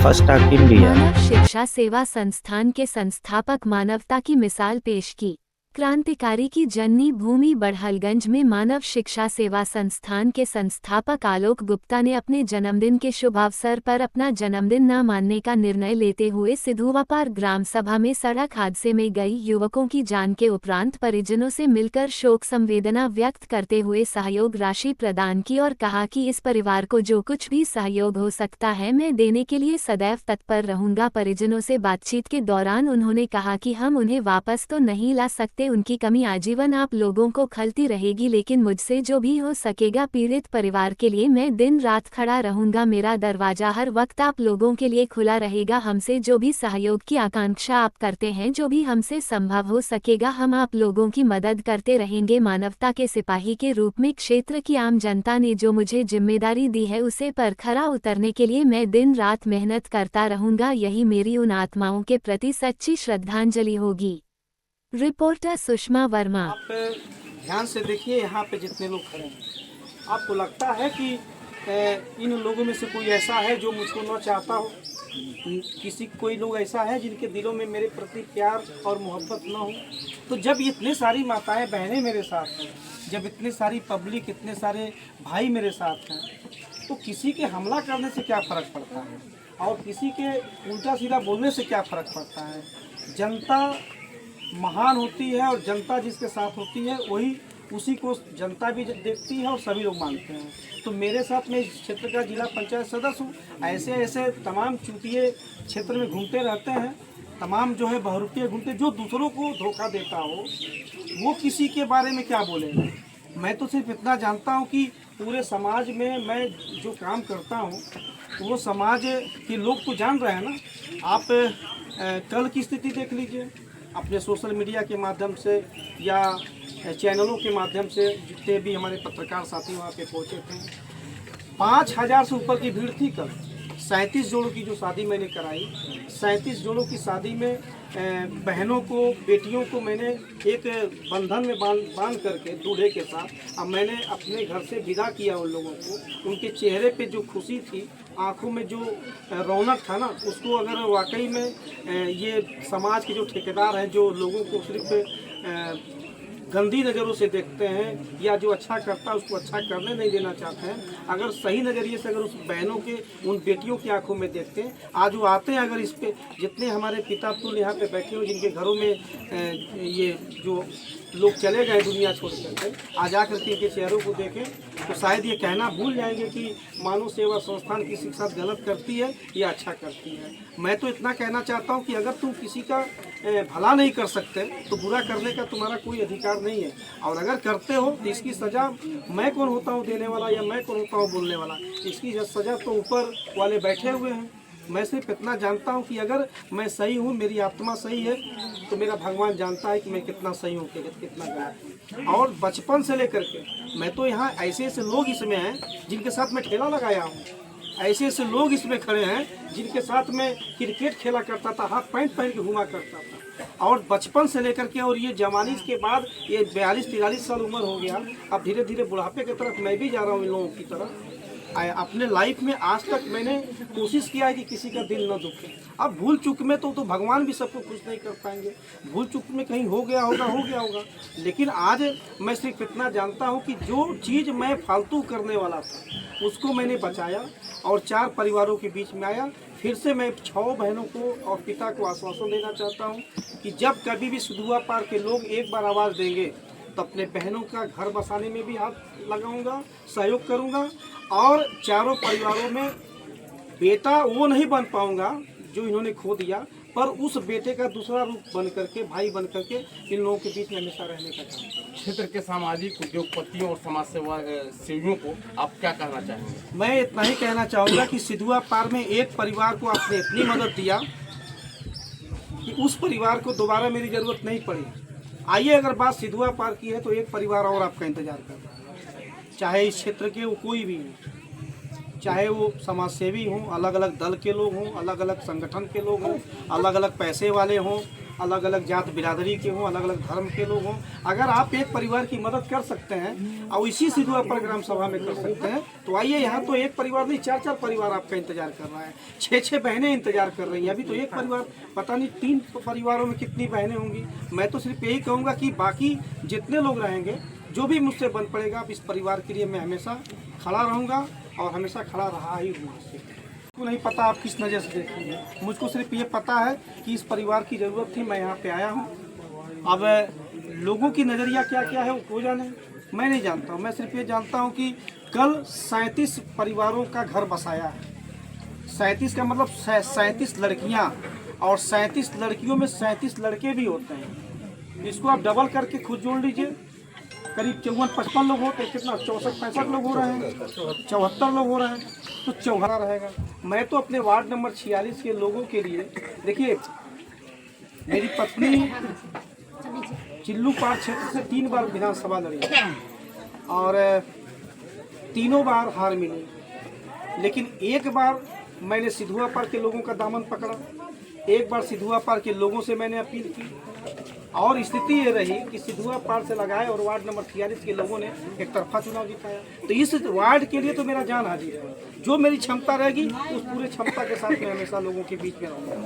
First India. मानव शिक्षा सेवा संस्थान के संस्थापक मानवता की मिसाल पेश की। क्रांतिकारी की जन्नी भूमि बड़हलगंज में मानव शिक्षा सेवा संस्थान के संस्थापक आलोक गुप्ता ने अपने जन्मदिन के शुभ अवसर पर अपना जन्मदिन न मानने का निर्णय लेते हुए सिधुवापार ग्राम सभा में सड़क हादसे में गई युवकों की जान के उपरांत परिजनों से मिलकर शोक संवेदना व्यक्त करते हुए सहयोग राशि प्रदान की और कहा कि इस परिवार को जो कुछ भी सहयोग हो सकता है मैं देने के लिए सदैव तत्पर रहूंगा। परिजनों से बातचीत के दौरान उन्होंने कहा कि हम उन्हें वापस तो नहीं ला सकते, उनकी कमी आजीवन आप लोगों को खलती रहेगी, लेकिन मुझसे जो भी हो सकेगा पीड़ित परिवार के लिए मैं दिन रात खड़ा रहूंगा। मेरा दरवाजा हर वक्त आप लोगों के लिए खुला रहेगा। हमसे जो भी सहयोग की आकांक्षा आप करते हैं, जो भी हमसे संभव हो सकेगा, हम आप लोगों की मदद करते रहेंगे। मानवता के सिपाही के रूप में क्षेत्र की आम जनता ने जो मुझे जिम्मेदारी दी है उसे पर खरा उतरने के लिए मैं दिन रात मेहनत करता रहूंगा। यही मेरी उन आत्माओं के प्रति सच्ची श्रद्धांजलि होगी। रिपोर्टर सुषमा वर्मा। आप ध्यान से देखिए, यहाँ पे जितने लोग खड़े हैं, आपको लगता है कि इन लोगों में से कोई ऐसा है जो मुझको न चाहता हो? कोई लोग ऐसा है जिनके दिलों में मेरे प्रति प्यार और मोहब्बत न हो? तो जब इतने सारी माताएं बहनें मेरे साथ हैं, जब इतने सारी पब्लिक, इतने सारे भाई मेरे साथ हैं, तो किसी के हमला करने से क्या फ़र्क पड़ता है और किसी के उल्टा सीधा बोलने से क्या फ़र्क पड़ता है? जनता महान होती है और जनता जिसके साथ होती है वही उसी को जनता भी देखती है और सभी लोग मानते हैं। तो मेरे साथ में इस क्षेत्र का जिला पंचायत सदस्य हूँ। ऐसे ऐसे तमाम चूतिए क्षेत्र में घूमते रहते हैं, तमाम जो है बहरूपिये घूमते, जो दूसरों को धोखा देता हो वो किसी के बारे में क्या बोलेगा। मैं तो सिर्फ इतना जानता हूँ कि पूरे समाज में मैं जो काम करता हूँ वो समाज के लोग तो जान रहे हैं ना। आप कल की स्थिति देख लीजिए, अपने सोशल मीडिया के माध्यम से या चैनलों के माध्यम से जितने भी हमारे पत्रकार साथी वहाँ पे पहुँचे थे, 5,000 से ऊपर की भीड़ थी। कल 37 जोड़ों की जो शादी मैंने कराई, 37 जोड़ों की शादी में बहनों को, बेटियों को मैंने एक बंधन में बांध करके दूल्हे के साथ अब मैंने अपने घर से विदा किया। उन लोगों को उनके चेहरे पे जो खुशी थी, आंखों में जो रौनक था ना, उसको अगर वाकई में ये समाज के जो ठेकेदार हैं, जो लोगों को सिर्फ गंदी नज़रों से देखते हैं या जो अच्छा करता है उसको अच्छा करने नहीं देना चाहते हैं, अगर सही नज़रिए से अगर उस बहनों के, उन बेटियों की आंखों में देखते हैं, आज वो आते हैं। अगर इस पे जितने हमारे पिता पुल यहाँ पे बैठे हो, जिनके घरों में ये जो लोग चले गए दुनिया छोड़ करके, आज आकर के इनके चेहरों को देखें तो शायद ये कहना भूल जाएंगे कि मानव सेवा संस्थान किसी के साथ गलत करती है या अच्छा करती है। मैं तो इतना कहना चाहता हूँ कि अगर तुम किसी का भला नहीं कर सकते तो बुरा करने का तुम्हारा कोई अधिकार नहीं है, और अगर करते हो तो इसकी सज़ा मैं कौन होता हूँ देने वाला, या मैं कौन होता हूँ बोलने वाला? इसकी सज़ा तो ऊपर वाले बैठे हुए हैं। मैं सिर्फ इतना जानता हूँ कि अगर मैं सही हूँ, मेरी आत्मा सही है, तो मेरा भगवान जानता है कि मैं कितना सही हूँ, कितना गलत हूँ। और बचपन से लेकर के मैं तो यहाँ ऐसे ऐसे लोग इसमें हैं जिनके साथ मैं ठेला लगाया हूँ, ऐसे ऐसे लोग इसमें खड़े हैं जिनके साथ मैं क्रिकेट खेला करता था, हाफ पैंट पहन के घुमा करता था, और बचपन से लेकर के, और ये जवानी के बाद ये 42-43 साल उम्र हो गया, अब धीरे धीरे बुढ़ापे की तरफ मैं भी जा रहा हूँ इन लोगों की तरह। अपने लाइफ में आज तक मैंने कोशिश किया है कि किसी का दिल न दुखे। अब भूल चूक में तो भगवान भी सबको खुश नहीं कर पाएंगे, भूल चूक में कहीं हो गया होगा, लेकिन आज मैं सिर्फ इतना जानता हूँ कि जो चीज़ मैं फालतू करने वाला था उसको मैंने बचाया और 4 परिवारों के बीच में आया। फिर से मैं 6 बहनों को और पिता को आश्वासन देना चाहता हूँ कि जब कभी भी सिधुवापार के लोग एक बार आवाज़ देंगे तो अपने बहनों का घर बसाने में भी हाथ लगाऊंगा, सहयोग करूंगा, और चारों परिवारों में बेटा वो नहीं बन पाऊंगा जो इन्होंने खो दिया, पर उस बेटे का दूसरा रूप बन करके, भाई बन करके इन लोगों के बीच में हमेशा रहने का काम करूंगा। क्षेत्र के सामाजिक उद्योगपतियों और समाज सेवियों को आप क्या कहना चाहेंगे? मैं इतना ही कहना चाहूँगा कि सिधुवापार में एक परिवार को आपने इतनी मदद दिया कि उस परिवार को दोबारा मेरी ज़रूरत नहीं पड़ी। आइए, अगर बात सिधुवापार की है तो एक परिवार और आपका इंतजार कर रहा है, चाहे इस क्षेत्र के वो कोई भी हो, चाहे वो समाज सेवी हों, अलग अलग दल के लोग हों, अलग अलग संगठन के लोग हों, अलग अलग पैसे वाले हों, अलग अलग जात बिरादरी के हों, अलग अलग धर्म के लोग हों, अगर आप एक परिवार की मदद कर सकते हैं और इसी सिधुआ पर ग्राम सभा में कर सकते हैं तो आइए। यहाँ तो एक परिवार नहीं, 4-4 परिवार आपका इंतजार कर रहा है, 6-6 बहनें इंतजार कर रही हैं। अभी तो एक परिवार, पता नहीं 3 परिवारों में कितनी बहनें होंगी। मैं तो सिर्फ यही कहूँगा कि बाकी जितने लोग रहेंगे, जो भी मुझसे बन पड़ेगा, अब इस परिवार के लिए मैं हमेशा खड़ा रहूँगा और हमेशा खड़ा रहा ही हूँ। मुझको नहीं पता आप किस नज़र से देखेंगे, मुझको सिर्फ ये पता है कि इस परिवार की ज़रूरत थी, मैं यहाँ पे आया हूँ। अब लोगों की नज़रिया क्या क्या है वो को जाने, मैं नहीं जानता हूँ। मैं सिर्फ ये जानता हूँ कि कल 37 परिवारों का घर बसाया है। 37 का मतलब 37 लड़कियाँ, और 37 लड़कियों में 37 लड़के भी होते हैं। इसको आप डबल करके खुद जोड़ लीजिए, करीब 54-55 लोग होते हैं। कितना 64-65 लोग हो रहे हैं, 74 लोग हो रहे हैं, तो 54 रहेगा। मैं तो अपने वार्ड नंबर 46 के लोगों के लिए, देखिए मेरी पत्नी चिल्लूपाड़ क्षेत्र से 3 बार विधानसभा लड़ी और तीनों बार हार मिली, लेकिन एक बार मैंने सिधुआ पार के लोगों का दामन पकड़ा, एक बार सिधुआ पार के लोगों से मैंने अपील की, और स्थिति ये रही कि सिधुआ पार से लगाए और वार्ड नंबर 46 के लोगों ने एक तरफा चुनाव जिताया। तो इस वार्ड के लिए तो मेरा जान हाजिर है। जो मेरी क्षमता रहेगी उस पूरे क्षमता के साथ मैं हमेशा लोगों के बीच में रहूँगा।